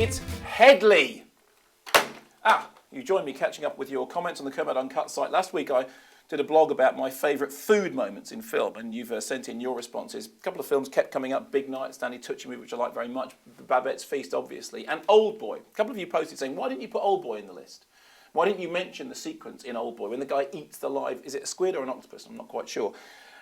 It's Headley. You joined me catching up with your comments on the Kermode Uncut site. Last week I did a blog about my favourite food moments in film, and you've sent in your responses. A couple of films kept coming up: Big Night, Stanley Tucci movie, which I like very much, Babette's Feast, obviously, and Old Boy. A couple of you posted saying, why didn't you put Old Boy in the list? Why didn't you mention the sequence in Old Boy when the guy eats the live, is it a squid or an octopus? I'm not quite sure.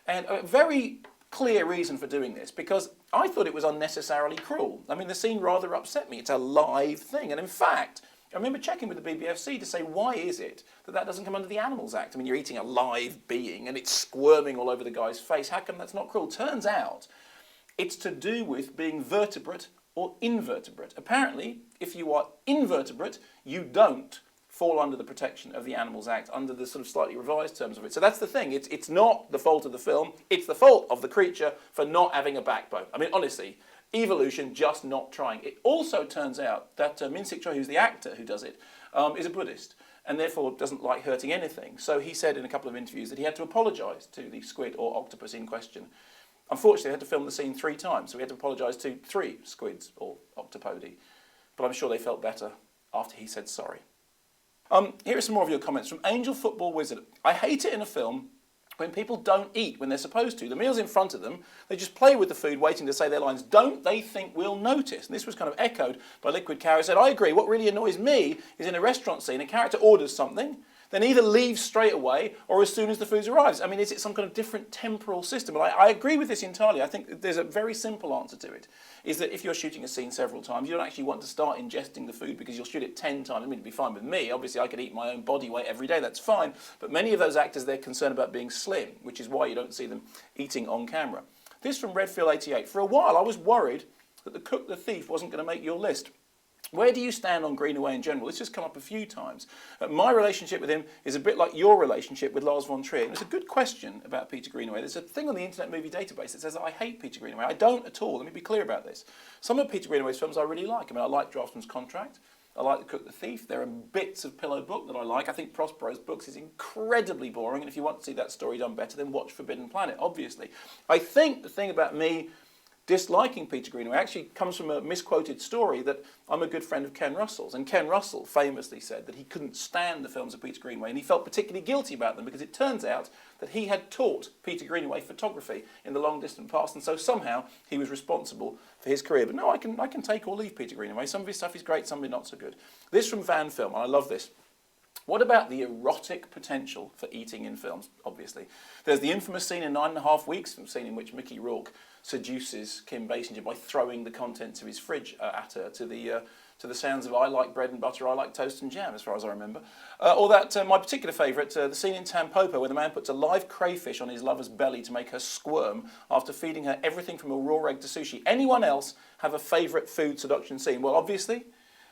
And a very clear reason for doing this, because I thought it was unnecessarily cruel. I mean, the scene rather upset me. It's a live thing. And in fact, I remember checking with the BBFC to say, why is it that that doesn't come under the Animals Act? I mean, you're eating a live being and it's squirming all over the guy's face. How come that's not cruel? Turns out it's to do with being vertebrate or invertebrate. Apparently, if you are invertebrate, you don't fall under the protection of the Animals Act, under the sort of slightly revised terms of it. So that's the thing. It's not the fault of the film. It's the fault of the creature for not having a backbone. I mean, honestly, evolution just not trying. It also turns out that Min-Sik Choi, who's the actor who does it, is a Buddhist and therefore doesn't like hurting anything. So he said in a couple of interviews that he had to apologise to the squid or octopus in question. Unfortunately, they had to film the scene 3 times, so he had to apologise to 3 squids or octopodi. But I'm sure they felt better after he said sorry. Here are some more of your comments from Angel Football Wizard. I hate it in a film when people don't eat when they're supposed to. The meal's in front of them. They just play with the food, waiting to say their lines. Don't they think we'll notice? And this was kind of echoed by Liquid Cow, who said, I agree. What really annoys me is in a restaurant scene, a character orders something, then either leaves straight away or as soon as the food arrives. I mean, is it some kind of different temporal system? And I agree with this entirely. I think there's a very simple answer to it, is that if you're shooting a scene several times, you don't actually want to start ingesting the food because you'll shoot it 10 times. I mean, it'd be fine with me. Obviously, I could eat my own body weight every day. That's fine. But many of those actors, they're concerned about being slim, which is why you don't see them eating on camera. This from Redfield88. For a while, I was worried that The Cook the Thief wasn't going to make your list. Where do you stand on Greenaway in general? This has come up a few times. My relationship with him is a bit like your relationship with Lars von Trier. And it's a good question about Peter Greenaway. There's a thing on the Internet Movie Database that says that I hate Peter Greenaway. I don't at all. Let me be clear about this. Some of Peter Greenaway's films I really like. I mean, I like Draftsman's Contract. I like The Cook the Thief. There are bits of Pillow Book that I like. I think Prospero's books is incredibly boring. And if you want to see that story done better, then watch Forbidden Planet, obviously. I think the thing about me disliking Peter Greenaway actually comes from a misquoted story that I'm a good friend of Ken Russell's. And Ken Russell famously said that he couldn't stand the films of Peter Greenaway and he felt particularly guilty about them because it turns out that he had taught Peter Greenaway photography in the long distant past, and so somehow he was responsible for his career. But no, I can take or leave Peter Greenaway. Some of his stuff is great, some of it not so good. This from Van Film, and I love this. What about the erotic potential for eating in films? Obviously, there's the infamous scene in 9.5 Weeks, a scene in which Mickey Rourke seduces Kim Basinger by throwing the contents of his fridge at her to the sounds of "I like bread and butter, I like toast and jam," as far as I remember. Or that my particular favourite, the scene in Tampopo where the man puts a live crayfish on his lover's belly to make her squirm after feeding her everything from a raw egg to sushi. Anyone else have a favourite food seduction scene? Well, obviously,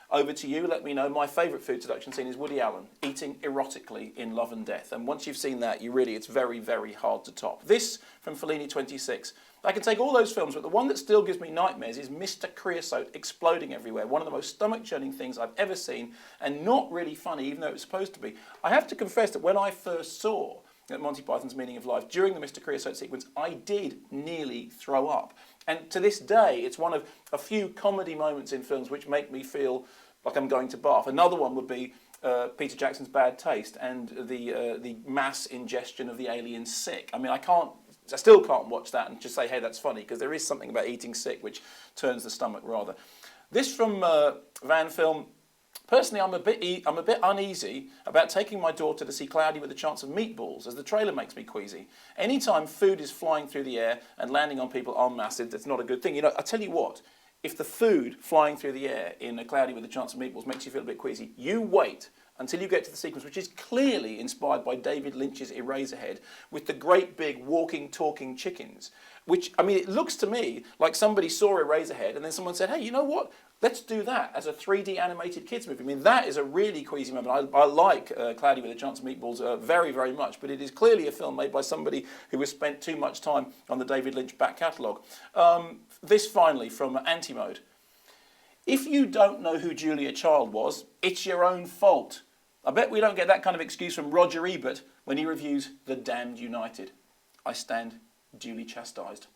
over to you. Let me know. My favourite food seduction scene is Woody Allen eating erotically in Love and Death. And once you've seen that, it's very, very hard to top. This from Fellini26. I can take all those films, but the one that still gives me nightmares is Mr. Creosote exploding everywhere. One of the most stomach-churning things I've ever seen, and not really funny, even though it was supposed to be. I have to confess that when I first saw Monty Python's Meaning of Life, during the Mr. Creosote sequence, I did nearly throw up. And to this day, it's one of a few comedy moments in films which make me feel like I'm going to barf. Another one would be Peter Jackson's Bad Taste and the mass ingestion of the alien sick. I mean, I still can't watch that and just say, hey, that's funny, because there is something about eating sick which turns the stomach rather. This from Van Film. Personally, I'm a bit uneasy about taking my daughter to see Cloudy with a Chance of Meatballs, as the trailer makes me queasy. Anytime food is flying through the air and landing on people en masse, that's not a good thing. You know, I tell you what, if the food flying through the air in A Cloudy with a Chance of Meatballs makes you feel a bit queasy, you wait until you get to the sequence, which is clearly inspired by David Lynch's Eraserhead, with the great big walking, talking chickens. Which, I mean, it looks to me like somebody saw Eraserhead and then someone said, hey, you know what? Let's do that as a 3D animated kids movie. I mean, that is a really queasy moment. I like Cloudy with a Chance of Meatballs very, very much, but it is clearly a film made by somebody who has spent too much time on the David Lynch back catalogue. This finally from Anti-Mode. If you don't know who Julia Child was, it's your own fault. I bet we don't get that kind of excuse from Roger Ebert when he reviews The Damned United. I stand duly chastised.